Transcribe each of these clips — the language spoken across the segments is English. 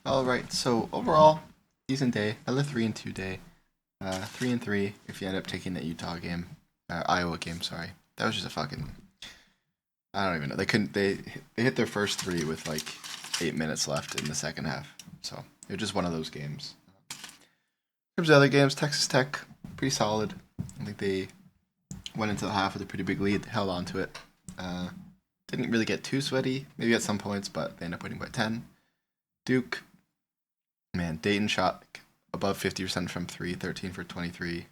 All right. So overall, decent day. Another 3-2 day. 3-3 if you end up taking that Utah game, Iowa game. Sorry, that was just a fucking. I don't even know. They couldn't. They hit their first three with like 8 minutes left in the second half. So it was just one of those games. In terms of other games, Texas Tech pretty solid. I think they went into the half with a pretty big lead, held on to it. Uh, didn't really get too sweaty, maybe at some points, but they ended up winning by 10. Duke, man, Dayton shot above 50% from three, 13 for 23.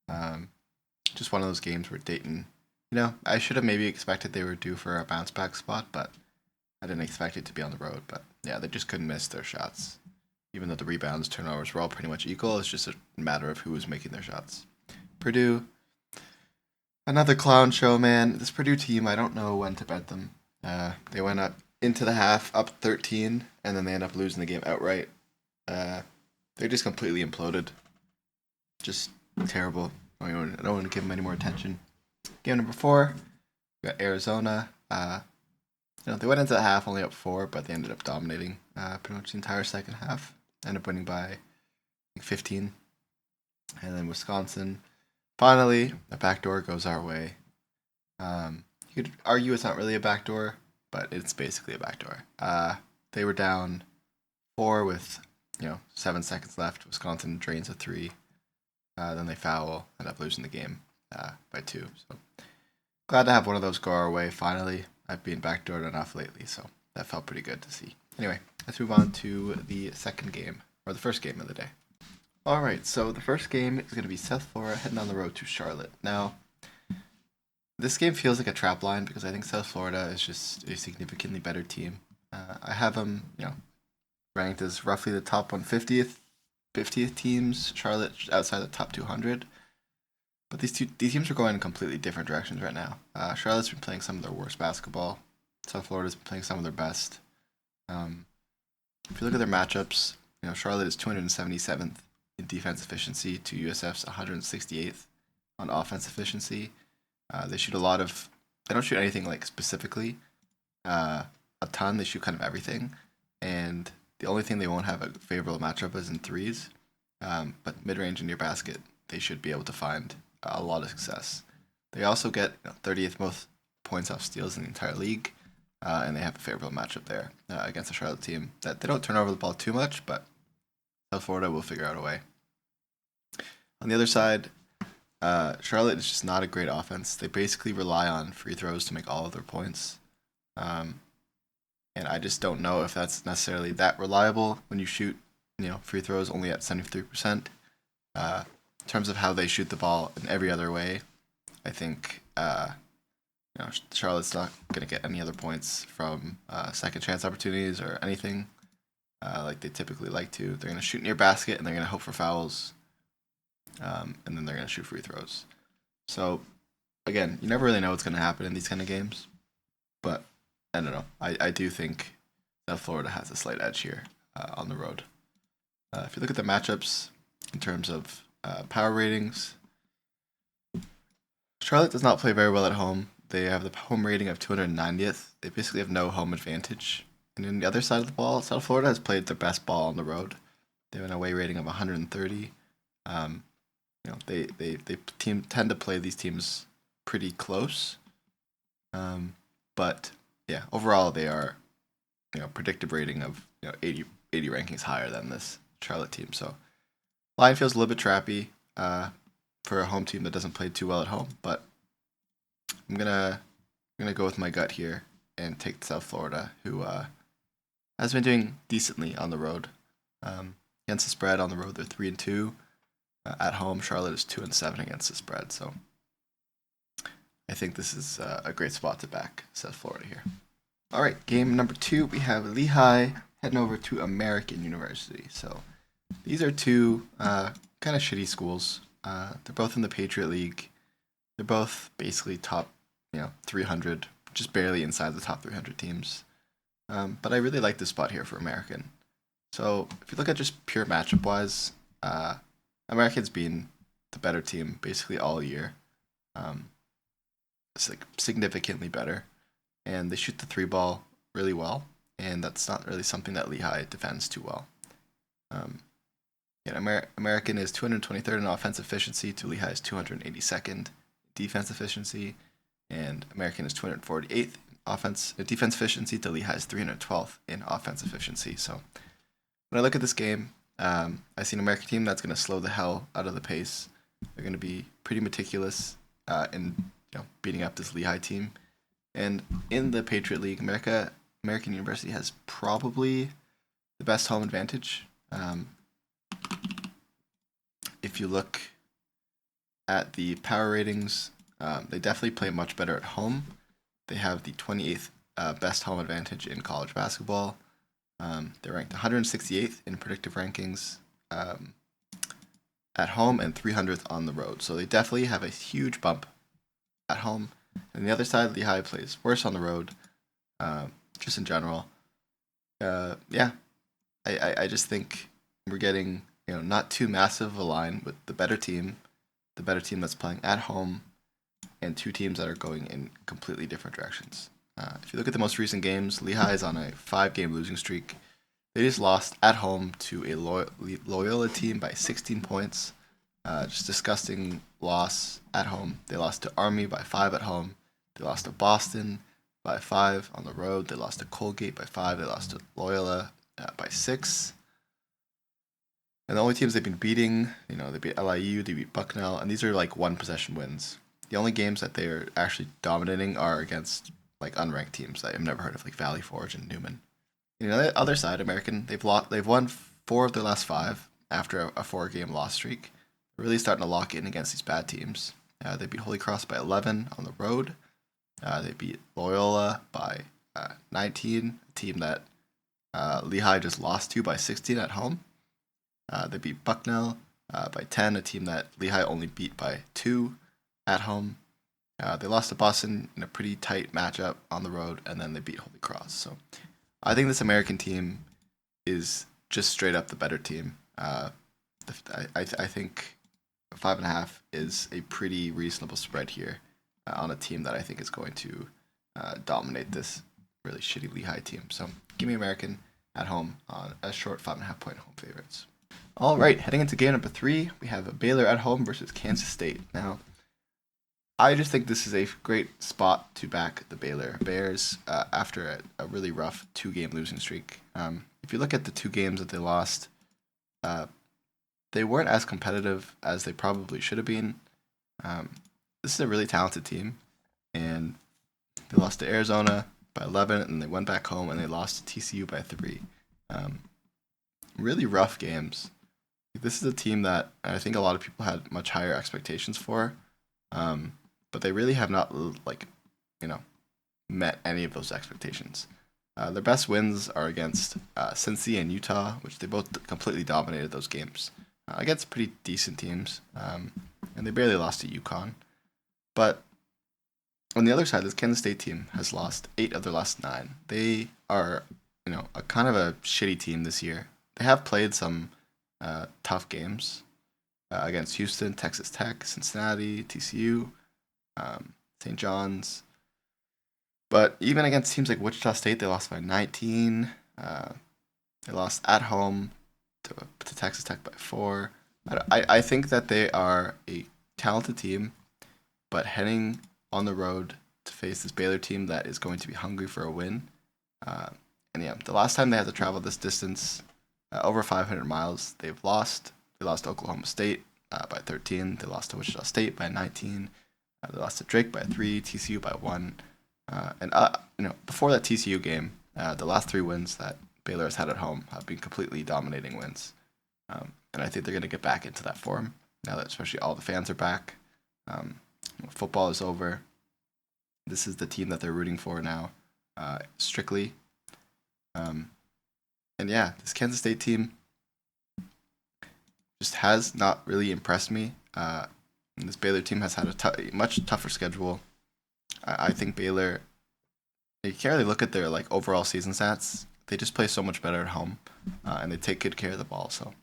Um, just one of those games where Dayton, I should have maybe expected they were due for a bounce back spot, but I didn't expect it to be on the road. But yeah, they just couldn't miss their shots. Even though the rebounds, turnovers were all pretty much equal, it's just a matter of who was making their shots. Purdue, another clown show, man. This Purdue team, I don't know when to bet them. They went up into the half, up 13, and then they end up losing the game outright. Uh, they just completely imploded. Just terrible. I don't want to give them any more attention. Game number 4, we got Arizona. They went into the half only up 4, but they ended up dominating pretty much the entire second half. Ended up winning by I think 15. And then Wisconsin. Finally, a backdoor goes our way. You could argue it's not really a backdoor, but it's basically a backdoor. They were down 4 with 7 seconds left. Wisconsin drains a 3. Then they foul, end up losing the game by 2. So glad to have one of those go our way finally. I've been backdoored enough lately, so that felt pretty good to see. Anyway, let's move on to the second game, or the first game of the day. All right, so the first game is going to be South Florida heading on the road to Charlotte. Now, this game feels like a trap line because I think South Florida is just a significantly better team. I have them, ranked as roughly the top 150th, 50th teams. Charlotte outside the top 200. But these teams are going in completely different directions right now. Charlotte's been playing some of their worst basketball. South Florida's been playing some of their best. Um, if you look at their matchups, Charlotte is 277th in defense efficiency to USF's 168th on offense efficiency. They shoot a lot of. They don't shoot anything like specifically a ton. They shoot kind of everything, and the only thing they won't have a favorable matchup is in threes. But mid range and near basket, they should be able to find a lot of success. They also get 30th most points off steals in the entire league, and they have a favorable matchup there against the Charlotte team. That they don't turn over the ball too much, but South Florida will figure out a way. On the other side, Charlotte is just not a great offense. They basically rely on free throws to make all of their points. And I just don't know if that's necessarily that reliable when you shoot, free throws only at 73%. In terms of how they shoot the ball in every other way, I think Charlotte's not going to get any other points from second chance opportunities or anything like they typically like to. They're going to shoot near basket and they're going to hope for fouls, and then they're going to shoot free throws. So, again, you never really know what's going to happen in these kind of games, but I don't know. I do think South Florida has a slight edge here on the road. If you look at the matchups in terms of power ratings, Charlotte does not play very well at home. They have the home rating of 290th. They basically have no home advantage. And on the other side of the ball, South Florida has played their best ball on the road. They have an away rating of 130. They tend to play these teams pretty close. But yeah, overall they are, predictive rating of 80 rankings higher than this Charlotte team. So line feels a little bit trappy for a home team that doesn't play too well at home, but I'm gonna go with my gut here and take South Florida, who has been doing decently on the road. Against the spread on the road, they're 3-2. At home, Charlotte is 2-7 against the spread. So I think this is a great spot to back South Florida here. All right, game number 2, we have Lehigh heading over to American University. So these are two kind of shitty schools. They're both in the Patriot League. They're both basically top, 300, just barely inside the top 300 teams. But I really like this spot here for American. So if you look at just pure matchup wise, American's been the better team basically all year. It's like significantly better, and they shoot the 3 ball really well. and that's not really something that Lehigh defends too well. Um, American is 223rd in offensive efficiency to Lehigh's 282nd defense efficiency, and American is 248th defense efficiency to Lehigh's 312th in offense efficiency. So when I look at this game, I see an American team that's going to slow the hell out of the pace. They're going to be pretty meticulous in beating up this Lehigh team. And in the Patriot League, American University has probably the best home advantage. If you look at the power ratings, they definitely play much better at home. They have the 28th best home advantage in college basketball. They're ranked 168th in predictive rankings at home and 300th on the road. So they definitely have a huge bump at home. And the other side, Lehigh plays worse on the road, just in general. I just think we're getting not too massive of a line with the better team that's playing at home, and two teams that are going in completely different directions. If you look at the most recent games, Lehigh is on a 5-game losing streak. They just lost at home to a Loyola team by 16 points. Just disgusting loss at home. They lost to Army by 5 at home. They lost to Boston by 5 on the road. They lost to Colgate by 5. They lost to Loyola by 6. And the only teams they've been beating, they beat LIU, they beat Bucknell, and these are like one-possession wins. The only games that they're actually dominating are against like unranked teams that I've never heard of, like Valley Forge and Newman. The other side, American, they've won 4 of their last 5 after a 4-game loss streak. They're really starting to lock in against these bad teams. They beat Holy Cross by 11 on the road. They beat Loyola by 19, a team that Lehigh just lost to by 16 at home. They beat Bucknell by 10, a team that Lehigh only beat by 2 at home. They lost to Boston in a pretty tight matchup on the road, and then they beat Holy Cross. So I think this American team is just straight up the better team. I think 5.5 is a pretty reasonable spread here on a team that I think is going to dominate this really shitty Lehigh team. So give me American at home on a short 5.5 point home favorites. All right, heading into game number 3, we have Baylor at home versus Kansas State. Now, I just think this is a great spot to back the Baylor Bears after a really rough 2-game losing streak. If you look at the 2 games that they lost, they weren't as competitive as they probably should have been. This is a really talented team, and they lost to Arizona by 11, and they went back home and they lost to TCU by 3. Really rough games. This is a team that I think a lot of people had much higher expectations for, but they really have not met any of those expectations. Their best wins are against Cincy and Utah, which they both completely dominated those games against pretty decent teams, and they barely lost to UConn. But on the other side, this Kansas State team has lost 8 of their last 9. They are, a kind of a shitty team this year. They have played some tough games against Houston, Texas Tech, Cincinnati, TCU, St. John's. But even against teams like Wichita State, they lost by 19. They lost at home to Texas Tech by 4. I think that they are a talented team, but heading on the road to face this Baylor team that is going to be hungry for a win. The last time they had to travel this distance, over 500 miles, they've lost. They lost to Oklahoma State by 13. They lost to Wichita State by 19. They lost to Drake by 3, TCU by 1. Before that TCU game, the last 3 wins that Baylor has had at home have been completely dominating wins. And I think they're going to get back into that form now that especially all the fans are back. Football is over. This is the team that they're rooting for now, strictly. This Kansas State team just has not really impressed me. And this Baylor team has had a much tougher schedule. I think Baylor, you can't really look at their overall season stats. They just play so much better at home, and they take good care of the ball. So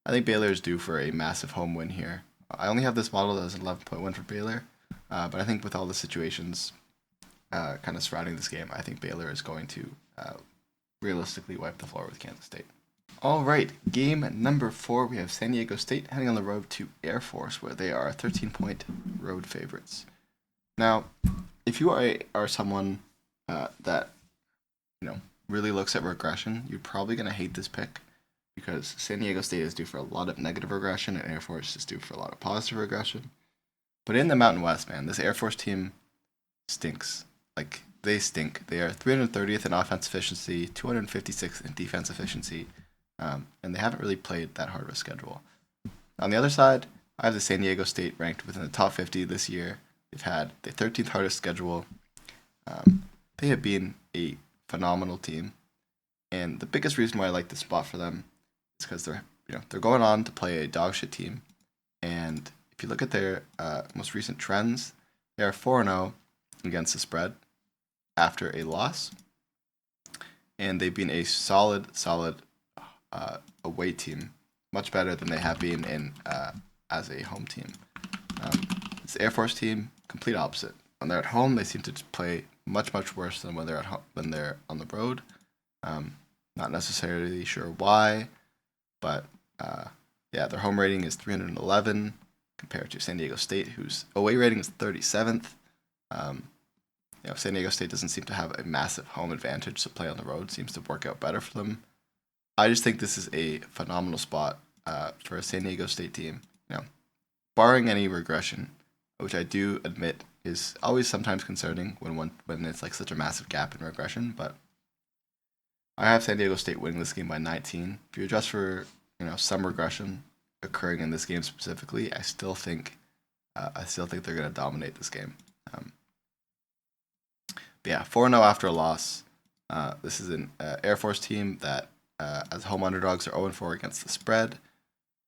I think Baylor is due for a massive home win here. I only have this model as an 11-point win for Baylor, but I think with all the situations kind of surrounding this game, I think Baylor is going to realistically wipe the floor with Kansas State. All right, game number 4, we have San Diego State heading on the road to Air Force, where they are 13-point road favorites. Now, if you are someone that really looks at regression, you're probably going to hate this pick because San Diego State is due for a lot of negative regression and Air Force is due for a lot of positive regression. But in the Mountain West, man, this Air Force team stinks. Like, they stink. They are 330th in offense efficiency, 256th in defense efficiency, and they haven't really played that hard of a schedule. On the other side, I have the San Diego State ranked within the top 50 this year. They've had the 13th hardest schedule. They have been a phenomenal team, and the biggest reason why I like this spot for them is because they're going on to play a dog shit team, and if you look at their most recent trends, they are 4-0 against the spread after a loss, and they've been a solid away team, much better than they have been in as a home team. This Air Force team, complete opposite. When they're at home, they seem to just play much worse than when they're at home, when they're on the road. Not necessarily sure why, but their home rating is 311 compared to San Diego State, whose away rating is 37th. San Diego State doesn't seem to have a massive home advantage, so play on the road seems to work out better for them. I just think this is a phenomenal spot for a San Diego State team. Barring any regression, which I do admit is always sometimes concerning when it's like such a massive gap in regression, but I have San Diego State winning this game by 19. If you adjust for some regression occurring in this game specifically, I still think they're going to dominate this game. 4-0 after a loss. This is an Air Force team that, as home underdogs, are 0-4 against the spread.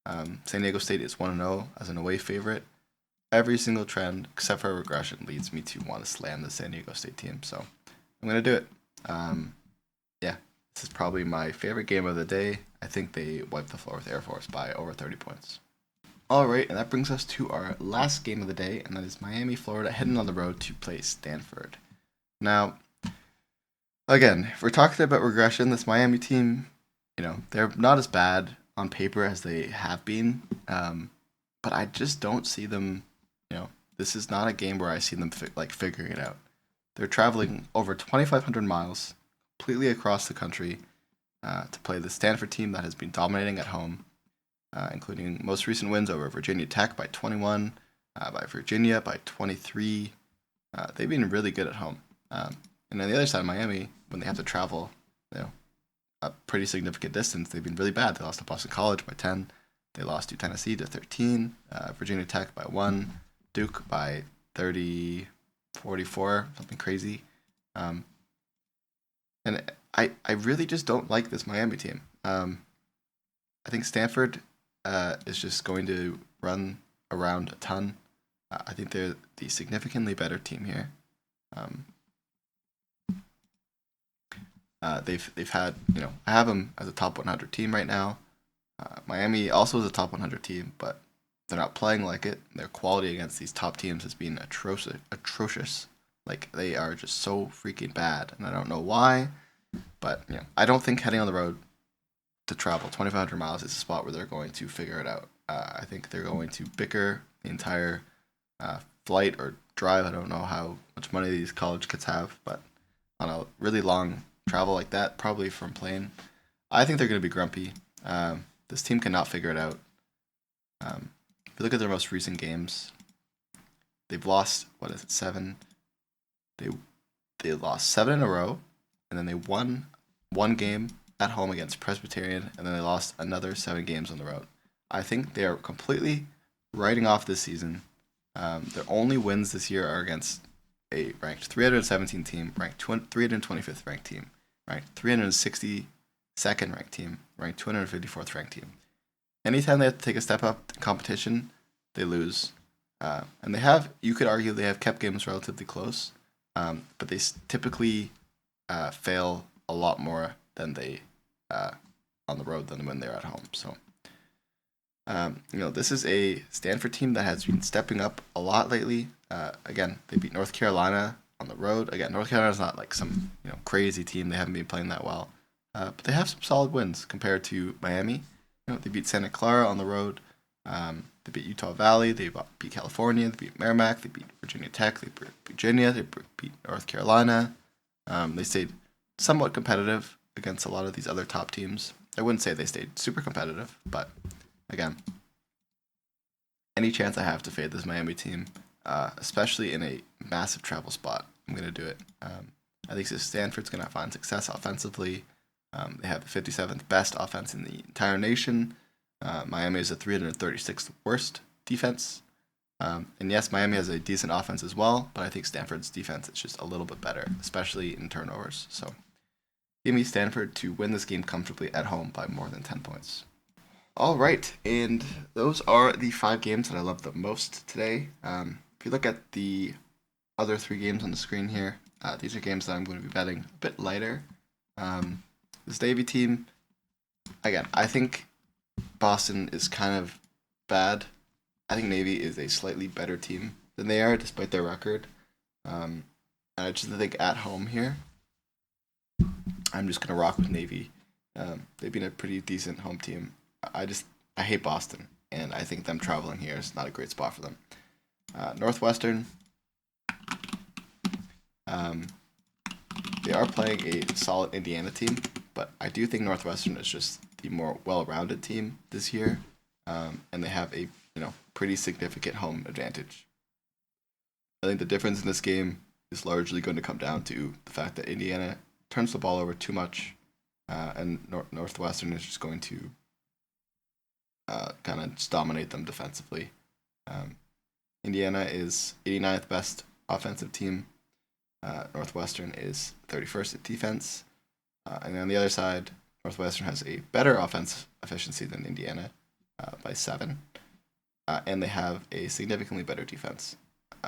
San Diego State is 1-0 as an away favorite. Every single trend, except for regression, leads me to want to slam the San Diego State team. So I'm going to do it. This is probably my favorite game of the day. I think they wiped the floor with Air Force by over 30 points. All right, and that brings us to our last game of the day, and that is Miami, Florida, heading on the road to play Stanford. Now, again, if we're talking about regression, this Miami team, they're not as bad on paper as they have been, but I just don't see them, this is not a game where I see them figuring it out. They're traveling over 2,500 miles completely across the country to play the Stanford team that has been dominating at home, including most recent wins over Virginia Tech by 21, by Virginia by 23. They've been really good at home. And on the other side, Miami, when they have to travel, a pretty significant distance, they've been really bad. They lost to Boston College by 10. They lost to Tennessee to 13. Virginia Tech by 1. Duke by 30, 44, something crazy. And I really just don't like this Miami team. I think Stanford is just going to run around a ton. I think they're the significantly better team here. They've had, I have them as a top 100 team right now. Miami also is a top 100 team, but they're not playing like it. Their quality against these top teams has been atrocious. Like, they are just so freaking bad, and I don't know why. But I don't think heading on the road to travel 2,500 miles is a spot where they're going to figure it out. I think they're going to bicker the entire flight or drive. I don't know how much money these college kids have, but on a really long travel like that, probably from plane, I think they're going to be grumpy. This team cannot figure it out. If you look at their most recent games, they've lost, 7? They lost 7 in a row, and then they won one game at home against Presbyterian, and then they lost another 7 games on the road. I think they are completely writing off this season. Their only wins this year are against a ranked 317 team, ranked 325th ranked team, ranked 362nd ranked team, ranked 254th ranked team. Anytime they have to take a step up in competition, they lose. And you could argue they have kept games relatively close, but they typically fail a lot more than they on the road than when they're at home. So, this is a Stanford team that has been stepping up a lot lately. Again, they beat North Carolina on the road. Again, North Carolina's not like some crazy team. They haven't been playing that well. but they have some solid wins compared to Miami. They beat Santa Clara on the road. They beat Utah Valley. They beat California. They beat Merrimack. They beat Virginia Tech. They beat Virginia. They beat North Carolina. They stayed somewhat competitive against a lot of these other top teams. I wouldn't say they stayed super competitive, but again, any chance I have to fade this Miami team, especially in a massive travel spot, I'm going to do it. I think Stanford's going to find success offensively. They have the 57th best offense in the entire nation. Miami is the 336th worst defense. And yes, Miami has a decent offense as well, but I think Stanford's defense is just a little bit better, especially in turnovers. So give me Stanford to win this game comfortably at home by more than 10 points. All right, and those are the 5 games that I love the most today. If you look at the other 3 games on the screen here, these are games that I'm going to be betting a bit lighter. This Navy team, again, I think Boston is kind of bad. I think Navy is a slightly better team than they are, despite their record. And I just think at home here, I'm just going to rock with Navy. They've been a pretty decent home team. I hate Boston, and I think them traveling here is not a great spot for them. Northwestern, they are playing a solid Indiana team, but I do think Northwestern is just the more well-rounded team this year, and they have a pretty significant home advantage. I think the difference in this game is largely going to come down to the fact that Indiana turns the ball over too much, and Northwestern is just going to kind of just dominate them defensively. Indiana is 89th best offensive team. Northwestern is 31st at defense. And on the other side, Northwestern has a better offense efficiency than Indiana by 7. And they have a significantly better defense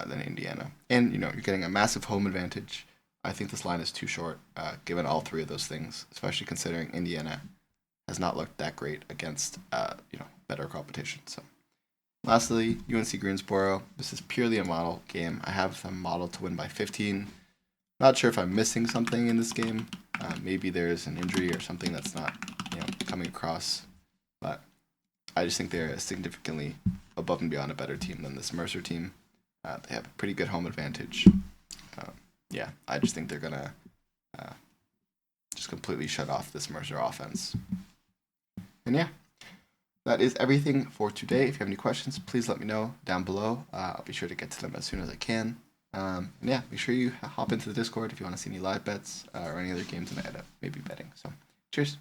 than Indiana. And, you're getting a massive home advantage. I think this line is too short, given all 3 of those things, especially considering Indiana has not looked that great against, better competition. So, lastly, UNC Greensboro. This is purely a model game. I have them modeled to win by 15. Not sure if I'm missing something in this game. Maybe there's an injury or something that's not, coming across. But I just think they're significantly above and beyond a better team than this Mercer team. They have a pretty good home advantage. I just think they're gonna just completely shut off this Mercer offense. And that is everything for today. If you have any questions, please let me know down below. I'll be sure to get to them as soon as I can. Make sure you hop into the Discord if you want to see any live bets or any other games that I end up maybe betting. So, cheers.